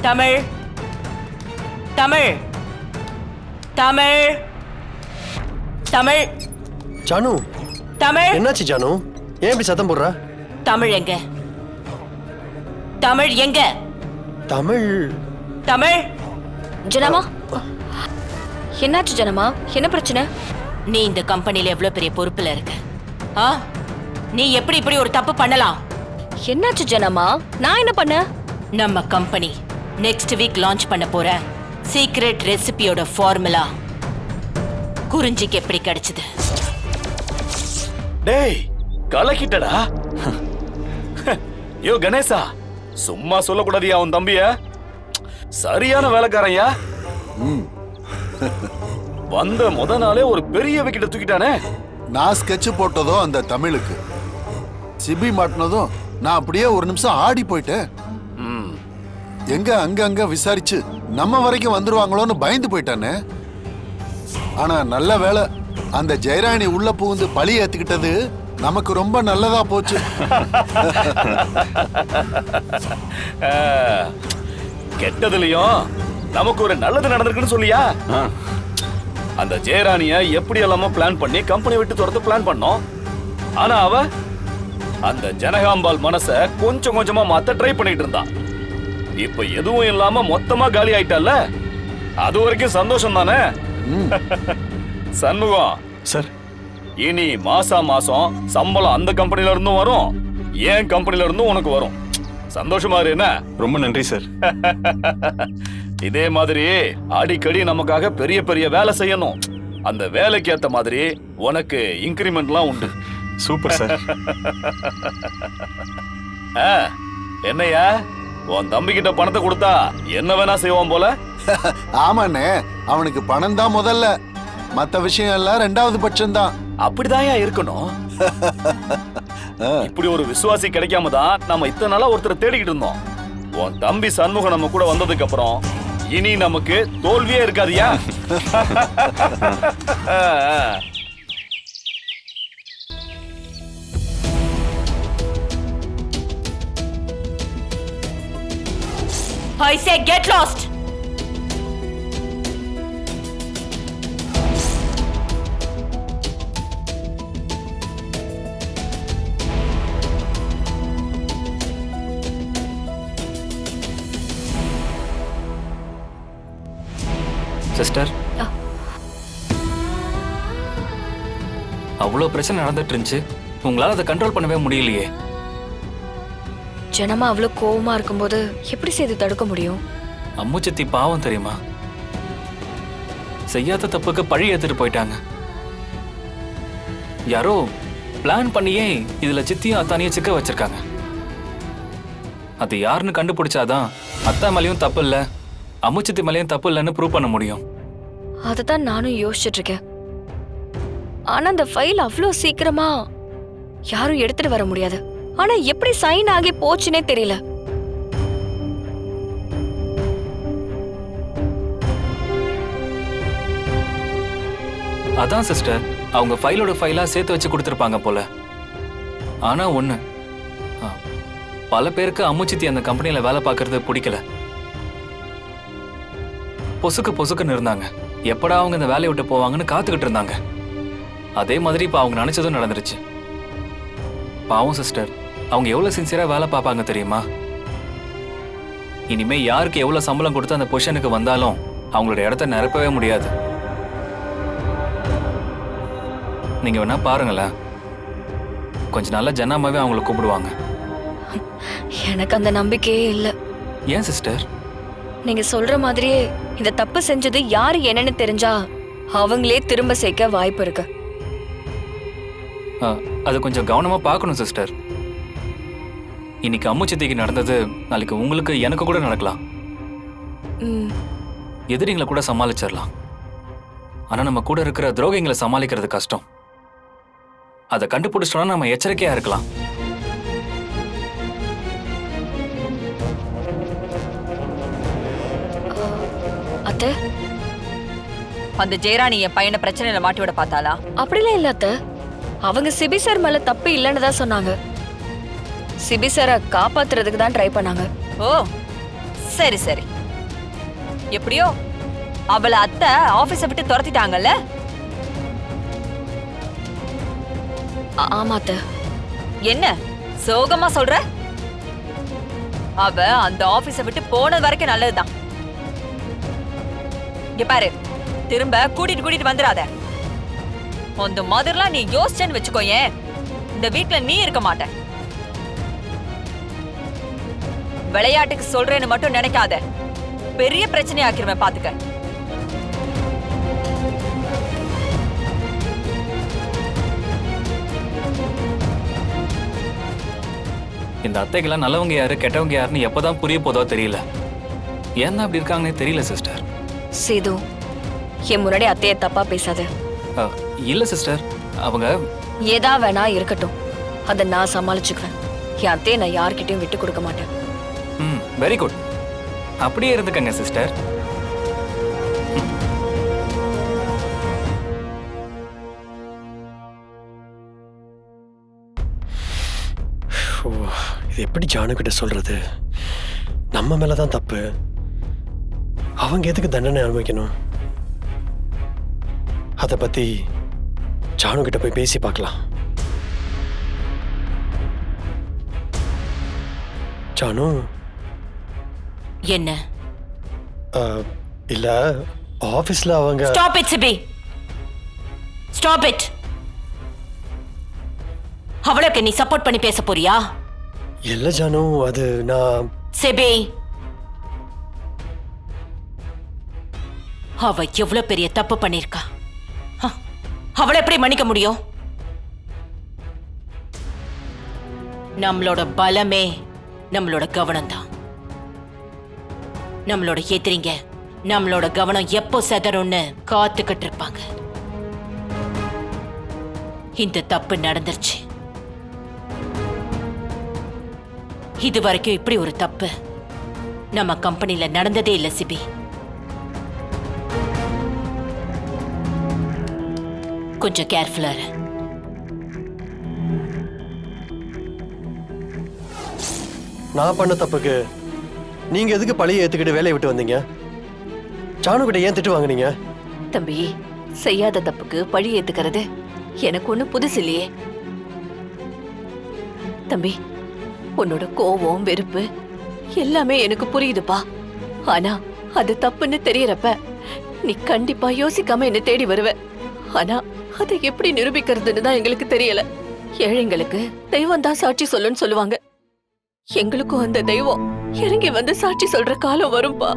தமிழ் தமிழ் தமிழ் தமிழ் ஜானு, தமிழ் என்னாச்சு ஜானு? ஏன் இப்படி சத்தம் போடுற? தமிழ் எங்க? தமிழ் எங்க? தமிழ் தமிழ் ஜனமா, என்னாச்சு ஜனமா? என்ன பிரச்சனை? நீ இந்த கம்பெனில எவ்வளவு பெரிய பொறுப்புல இருக்க? நீ எப்படி இப்படி ஒரு தப்பு பண்ணலாம்? என்னாச்சு ஜனமா? நான் என்ன பண்ண? நம்ம கம்பெனி நெக்ஸ்ட் வீக் லான்ச் பண்ண போற சீக்ரெட் ரெசிபியோட ஃபார்முலா குறிஞ்சிக்கு எப்படி கிடைச்சது? டேய், கலக்கிட்டடா. யோ கணேசா, சும்மா சொல்லக்கூடாதியா உன் தம்பிய? சரியான வேலைக்காரையா. வந்த முத நாளே ஒரு பெரிய விக்கெட்ட தூக்கிட்டானே. நான் ஸ்கெட்ச் போட்டதும் அந்த தமிழுக்கு சிபி மாட்டினதும் நான் அப்படியே ஒரு நிமிஷம் ஆடி போயிட்டேன். எங்க அங்க விசாரிச்சு நம்ம வரைக்கும் வந்துருவாங்களோன்னு பயந்து போயிட்டானே. ஆனா நல்ல வேலை, அந்த ஜெயராணி உள்ள புகுந்து பழி ஏத்துக்கிட்டது நமக்கு ரொம்ப நல்லதா போச்சு. கெட்டதுலயும் நமக்கு ஒரு நல்லது நடந்திருக்குன்னு சொல்லியா? அந்த ஜெயராணிய எப்படி எல்லாமோ பிளான் பண்ணி கம்பெனி விட்டு துரத்து பிளான் பண்ணோம். ஆனா அவ அந்த ஜனகாம்பால் மனச கொஞ்சம் கொஞ்சமா மாத்த ட்ரை பண்ணிட்டு இருந்தான். இப்ப எதுவும் இல்லாம மொத்தமா காலி ஆயிட்டால, அது வரைக்கும் சந்தோஷம் தானே? சண்முகம் சார், இனி மாசம் சம்பளம் அந்த கம்பெனில இருந்தும் வரும், ஏன் கம்பெனில இருந்தும் உனக்கு வரும். சந்தோஷமா இரு. என்ன? ரொம்ப நன்றி சார். இதே மாதிரி அடிக்கடி நமக்காக பெரிய பெரிய வேலை செய்யணும். அந்த வேலைக்கு ஏத்த மாதிரி உனக்கு இன்கிரிமெண்ட்லாம் உண்டு. Super sir. என்னையா, உன் தம்பி கிட்ட பணத்தை கொடுத்தா என்ன வேணா செய்வான் போல? ஆமாண்ணே, அவனுக்கு பணம் தான் முதல்ல, மத்த விஷயம் எல்லாம் ரெண்டாவது பட்சம்தான். அப்படிதாயா இருக்கணும். இப்படி ஒரு விசுவாசி கிடைக்காம தான் நம்ம இத்தனை நாளா ஒருத்தரை தேடிக்கிட்டு இருந்தோம். உன் தம்பி சண்முகம் நம்ம கூட வந்ததுக்கு அப்புறம் இனி நமக்கு தோல்வியே இருக்காதியா? I say get lost. Sister, அவ்வளோ பிரச்சனை நடந்துட்டு இருந்துச்சு, உங்களால அதை கண்ட்ரோல் பண்ணவே முடியலையே. ஜனமா அவ்வளவு கோவமா இருக்கும்போது எப்படி செய்து தடுக்க முடியும்? அம்மு சித்தி பாவம் தெரியுமா? செய்யாத தப்புக்கு பழி ஏத்துட்டு போயிட்டாங்க. யாரோ பிளான் பண்ணியே இதுல சித்தியும் அத்தானையும் சிக்க வச்சிருக்காங்க. அது யாருன்னு கண்டுபிடிச்சாதான் அத்தா மேலேயும் தப்பு இல்ல, அம்மு சித்தி மேலேயும் தப்பு இல்லைன்னு ப்ரூவ் பண்ண முடியும். அததான் நானும் யோசிச்சுட்டு இருக்கேன். ஆனா அந்த ஃபைல் அவ்வளோ சீக்கிரமா யாரும் எடுத்துட்டு வர முடியாது. ஆனா எப்படி சைன் ஆகி போச்சுன்னே தெரியல. அதான் சிஸ்டர், அவங்க ஃபைலோட ஃபைலா சேர்த்து வச்சு கொடுத்துருப்பாங்க போல. ஆனா ஒண்ணு, பல பேருக்கு அம்முச்சித்தி அந்த கம்பெனியில வேலை பார்க்கறது பிடிக்கல. பொசுக்குன்னு இருந்தாங்க. எப்படா அவங்க இந்த வேலையை விட்டு போவாங்கன்னு காத்துக்கிட்டு இருந்தாங்க. அதே மாதிரி இப்ப அவங்க நினைச்சதும் நடந்துருச்சு. பாவம் சிஸ்டர், அவங்க எவ்வளவு சின்சியரா வேலை பார்ப்பாங்க தெரியுமா? இனிமே யாருக்கு எவ்வளவு சம்பளம் கொடுத்து அந்த பொசிஷனுக்கு வந்தாலும் அவங்களோட இடத்த நிரப்பவே முடியாது. நீங்க வேணா பாருங்களேன், கொஞ்ச நாள்ல ஜனாமாவே அவங்கள கூப்பிடுவாங்க. எனக்கு அந்த நம்பிக்கையே இல்ல. ஏன் சிஸ்டர்? நீங்க சொல்ற மாதிரியே இந்த தப்பு செஞ்சது யாரு என்னன்னு தெரிஞ்சா அவங்களே திரும்ப சேர்க்க வாய்ப்பு இருக்கு. அது கொஞ்சம் கவனமா பார்க்கணும் சிஸ்டர். இன்னைக்கு அம்மு சித்திக்கு நடந்தது நாளைக்கு உங்களுக்கு எனக்கு கூட நடக்கலாம். எதிரிங்களை கூட சமாளிச்சிடலாம். ஆனா நம்ம கூட இருக்கிற துரோகிங்களை சமாளிக்கிறது கஷ்டம். அதை கண்டுபிடிச்சோம்னா நம்ம எச்சரிக்கையா இருக்கலாம். அத்தை, அந்த ஜெயராணி என் பையனை பிரச்சனையில மாட்டி விட பார்த்தாளா? அப்படிலாம் இல்ல அத்தை. அவங்க சிபி சார் மேல தப்பு இல்லைன்னு தான் சொன்னாங்க. சிபி சாரை காப்பாத்துறதுக்கு தான் ட்ரை பண்ணாங்க. ஓ, சரி சரி, எப்படியோ அவளை அத்தை ஆபீஸ விட்டு துரத்திட்டாங்கல்ல. ஆமா அத்தை. என்ன சோகமா சொல்ற? அவ அந்த ஆபீஸ விட்டு போனது வரைக்கும் நல்லதுதான். இங்க பாரு, திரும்ப கூட்டிட்டு வந்துடாத. அந்த மாதிரிலாம் நீ யோசிச்சேன்னு வச்சுக்கோயேன், இந்த வீட்ல நீ இருக்க மாட்ட. விளையாட்டுக்கு சொல்றேன்னு மட்டும் நினைக்காத, பெரிய பிரச்சனை ஆக்கிருவேன் பாத்துக்க. இந்த அத்தைக்கெல்லாம் நல்லவங்க யாரு கெட்டவங்க யாருன்னு எப்பதான் புரிய போதோ தெரியல. ஏன் அப்படி இருக்காங்கன்னே தெரியல சிஸ்டர். சேது, என் முன்னாடி அத்தைய தப்பா பேசாத. இல்ல சிஸ்டர், அவங்க ஏதா வேணா இருக்கட்டும், அதை நான் சமாளிச்சுக்குவேன். என் அத்தையை நான் யார்கிட்டயும் விட்டு கொடுக்க மாட்டேன். Very good. அப்படியே இருந்துக்கங்க சிஸ்டர். ஓ, இது எப்படி ஜானு கிட்ட சொல்றது? நம்ம மேலதான் தப்பு, அவங்க எதுக்கு தண்டனை அனுபவிக்கணும்? அதை பத்தி ஜானு கிட்ட போய் பேசி பார்க்கலாம். ஜானு. என்ன? இல்ல, ஆபீஸ்ல அவங்க. ஸ்டாப் இட் சிபி, ஸ்டாப் இட். அவளுக்கு நீ சப்போர்ட் பண்ணி பேச போறியா? இல்ல ஜானு, அது நான். சிபி, அவ எவ்வளவு பெரிய தப்பு பண்ணிருக்கா, அவளை எப்படி மன்னிக்க முடியும்? நம்மளோட பலமே நம்மளோட கவனம் தான். நம்மளோட எதிரிங்க நம்மளோட கவனம் எப்போ செதறும்னு காத்துக்கிட்டு இருப்பாங்க. இந்த தப்பு நடந்துருச்சு. இது வரைக்கும் இப்படி ஒரு தப்பு நம்ம கம்பெனில நடந்ததே இல்ல சிபி. கொஞ்சம் கேர்ஃபுல்லா இரு. நான் பண்ண தப்புக்கு நீங்க எதுக்கு பழிய ஏத்துக்கிட்டு வேலையை விட்டு வந்தீங்க? ஜானு கிட்ட ஏன் திட்டு வாங்குனீங்க? தம்பி, செய்யாத தப்புக்கு பழி ஏத்துக்கிறது எனக்கு ஒண்ணு புதுசு இல்லையே. தம்பி, உன்னோட கோவம் வெறுப்பு எல்லாமே எனக்கு புரியுதுப்பா. ஆனா அது தப்புன்னு தெரியறப்ப நீ கண்டிப்பா யோசிக்காம என்ன தேடி வருவ. ஆனா அதை எப்படி நிரூபிக்கிறதுன்னு தான் எங்களுக்கு தெரியல. ஏழைங்களுக்கு தெய்வம் தான் சாட்சி சொல்லுன்னு சொல்லுவாங்க. எங்களுக்கும் அந்த தெய்வம் இறங்கி வந்து சாட்சி சொல்ற காலம் வரும்பா.